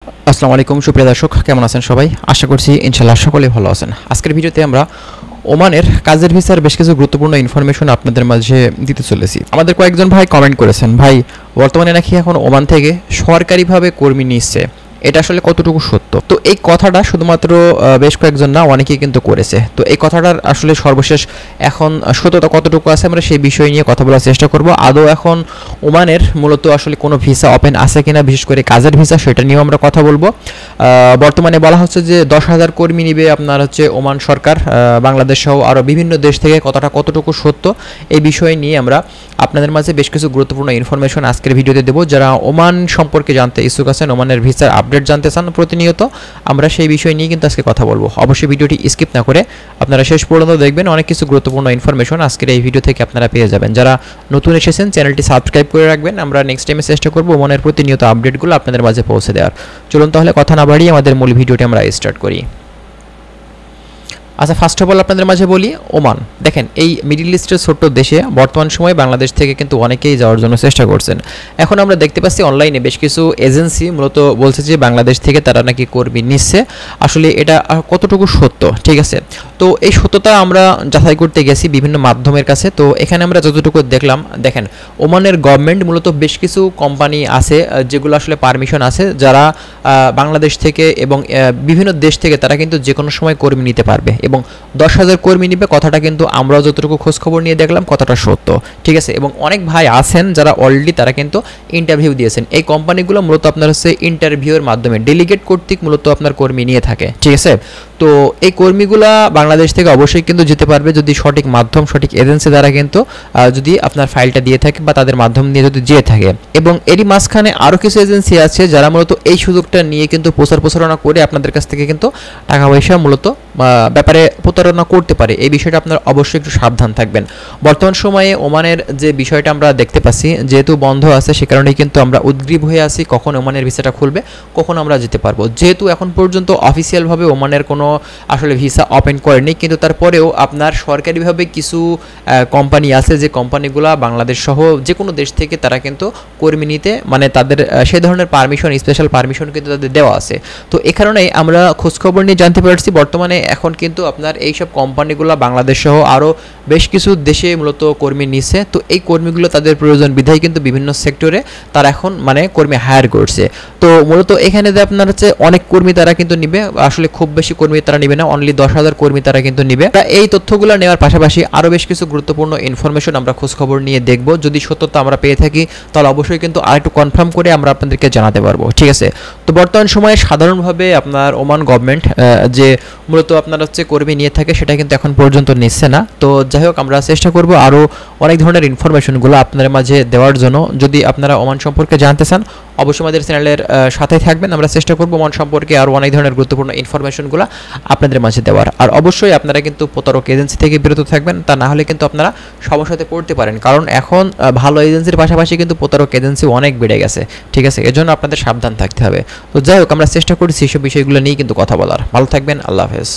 আসসালামু আলাইকুম সুপ্রিয় দর্শক, কেমন আছেন সবাই? আশা করছি ইনশাআল্লাহ সকলেই ভালো আছেন। আজকের ভিডিওতে আমরা ওমানের কাজের ভিসার বেশ কিছু গুরুত্বপূর্ণ ইনফরমেশন আপনাদের মাঝে দিতে চলেছি। আমাদের কয়েকজন ভাই কমেন্ট করেছেন, ভাই বর্তমানে নাকি এখন ওমান থেকে সরকারিভাবে কর্মী নিচ্ছে, এটা আসলে কতটুকু সত্য? তো এই কথাটা শুধুমাত্র বেশ কয়েকজন না, অনেকেই কিন্তু করেছে। তো এই কথাটার আসলে সর্বশেষ এখন সত্যতা কতটুকু আছে আমরা সেই বিষয় নিয়ে কথা বলার চেষ্টা করব। আদৌ এখন ওমানের মূলত আসলে কোনো ভিসা ওপেন আছে কিনা, বিশেষ করে কাজের ভিসা, সেটা নিয়েও আমরা কথা বলবো। বর্তমানে বলা হচ্ছে যে 10,000 কর্মী নিবে আপনার হচ্ছে ওমান সরকার, বাংলাদেশ সহ আরও বিভিন্ন দেশ থেকে। কথাটা কতটুকু সত্য এই বিষয় নিয়ে আমরা আপনাদের মাঝে বেশ কিছু গুরুত্বপূর্ণ ইনফরমেশন আজকের ভিডিওতে দেবো। যারা ওমান সম্পর্কে জানতে ইচ্ছুক আছেন, ওমানের ভিসার আপডেট জানতে চান প্রতিনিয়ত, আমরা সেই বিষয় নিয়ে কিন্তু আজকে কথা বলবো। অবশ্যই ভিডিওটি স্কিপ না করে আপনারা শেষ পর্যন্ত দেখবেন, অনেক কিছু গুরুত্বপূর্ণ ইনফরমেশন আজকের এই ভিডিও থেকে আপনারা পেয়ে যাবেন। যারা নতুন এসেছেন চ্যানেলটি সাবস্ক্রাইব করে রাখবেন, আমরা নেক্সট টাইমে চেষ্টা করবো ওমানের প্রতিনিয়ত আপডেটগুলো আপনাদের মাঝে পৌঁছে দেওয়ার। চলুন তাহলে কথা না বাড়িয়ে আমাদের মূল ভিডিওটি আমরা স্টার্ট করি। আচ্ছা, ফার্স্ট অফ অল আপনাদের মাঝে বলি, ওমান দেখেন এই মিডল ইস্টের ছোট্ট দেশে বর্তমান সময়ে বাংলাদেশ থেকে কিন্তু অনেকেই যাওয়ার জন্য চেষ্টা করছেন। এখন আমরা দেখতে পাচ্ছি অনলাইনে বেশ কিছু এজেন্সি মূলত বলছে যে বাংলাদেশ থেকে তারা নাকি কর্মী নিচ্ছে। আসলে এটা কতটুকু সত্য, ঠিক আছে? তো এই সত্যতা আমরা যাচাই করতে গেছি বিভিন্ন মাধ্যমের কাছে। তো এখানে আমরা যতটুকু দেখলাম, দেখেন ওমানের গভর্নমেন্ট মূলত বেশ কিছু কোম্পানি আছে যেগুলো আসলে পারমিশন আছে, যারা বাংলাদেশ থেকে এবং বিভিন্ন দেশ থেকে তারা কিন্তু যে কোনো সময় কর্মী নিতে পারবে এবং 10,000 কর্মী নিবে। কথাটা কিন্তু আমরাও যতটুকু খোঁজখবর নিয়ে দেখলাম কথাটা সত্য, ঠিক আছে? এবং অনেক ভাই আছেন যারা অলরেডি তারা কিন্তু ইন্টারভিউ দিয়েছেন। এই কোম্পানিগুলো মূলত আপনার হচ্ছে ইন্টারভিউয়ের মাধ্যমে ডেলিগেট কর্তৃক মূলত আপনার কর্মী নিয়ে থাকে, ঠিক আছে? তো এই কর্মীগুলা বাংলাদেশ থেকে অবশ্যই কিন্তু যেতে পারবে যদি সঠিক মাধ্যম, সঠিক এজেন্সি দ্বারা কিন্তু যদি আপনার ফাইলটা দিয়ে থাকে বা তাদের মাধ্যম নিয়ে যদি যেয়ে থাকে। এবং এরই মাঝখানে আরও কিছু এজেন্সি আছে যারা মূলত এই সুযোগটা নিয়ে কিন্তু প্রচারণা করে আপনাদের কাছ থেকে কিন্তু টাকা পয়সা মূলত ব্যাপারে প্রতারণা করতে পারে। এই বিষয়টা আপনারা অবশ্যই একটু সাবধান থাকবেন। বর্তমান সময়ে ওমানের যে বিষয়টা আমরা দেখতে পাচ্ছি, যেহেতু বন্ধ আছে সে কারণেই কিন্তু আমরা উদ্গ্রীব হয়ে আছি কখন ওমানের ভিসাটা খুলবে, কখন আমরা যেতে পারবো। যেহেতু এখন পর্যন্ত অফিসিয়ালভাবে ওমানের কোনো আসলে ভিসা ওপেন করেনি, কিন্তু তারপরেও আপনার সরকারিভাবে কিছু কোম্পানি আছে যে কোম্পানিগুলো বাংলাদেশ সহ যে কোনো দেশ থেকে তারা কিন্তু কর্মী নিতে মানে তাদের সেই ধরনের পারমিশন, স্পেশাল পারমিশন কিন্তু তাদের দেওয়া আছে। তো এই কারণেই আমরা খোঁজখবর নিয়ে জানতে পারছি বর্তমানে এখন কিন্তু আপনার এইসব কোম্পানিগুলো বাংলাদেশ সহ আরও বেশ কিছু দেশে মূলত কর্মী নিচ্ছে। তো এই কর্মীগুলো তাদের প্রয়োজন বিধায় কিন্তু বিভিন্ন সেক্টরে তারা এখন মানে কর্মী হায়ার করছে। তো মূলত এখানে যে আপনার হচ্ছে অনেক কর্মী তারা কিন্তু নিবে, আসলে খুব বেশি কর্মী তারা নিবে না, অনলি 10,000 কর্মী তারা কিন্তু নিবে। এই তথ্যগুলো নেওয়ার পাশাপাশি আরও বেশ কিছু গুরুত্বপূর্ণ ইনফরমেশন আমরা খোঁজখবর নিয়ে দেখব। যদি সত্যতা আমরা পেয়ে থাকি তাহলে অবশ্যই কিন্তু আরেকটু কনফার্ম করে আমরা আপনাদেরকে জানাতে পারবো, ঠিক আছে? তো বর্তমান সময়ে সাধারণভাবে আপনার ওমান গভর্নমেন্ট যে মূলত আপনার হচ্ছে কর্মী নিয়ে থাকে সেটা কিন্তু এখন পর্যন্ত নিচ্ছে না। তো যাই হোক, আমরা চেষ্টা করব আরও অনেক ধরনের ইনফরমেশনগুলো আপনাদের মাঝে দেওয়ার জন্য। যদি আপনারা ওমান সম্পর্কে জানতে চান অবশ্যই আমাদের চ্যানেলের সাথে থাকবেন। আমরা চেষ্টা করব ওমান সম্পর্কে আরও অনেক ধরনের গুরুত্বপূর্ণ ইনফরমেশনগুলো আপনাদের মাঝে দেওয়ার। আর অবশ্যই আপনারা কিন্তু প্রতারক এজেন্সি থেকে বিরত থাকবেন, তা না হলে কিন্তু আপনারা সমস্যাতে পড়তে পারেন। কারণ এখন ভালো এজেন্সির পাশাপাশি কিন্তু প্রতারক এজেন্সি অনেক বেড়ে গেছে, ঠিক আছে? এজন্য আপনাদের সাবধান থাকতে হবে। তো যাই হোক, আমরা চেষ্টা করছি এইসব বিষয়গুলো নিয়ে কিন্তু কথা বলার। ভালো থাকবেন, আল্লাহ হাফেজ।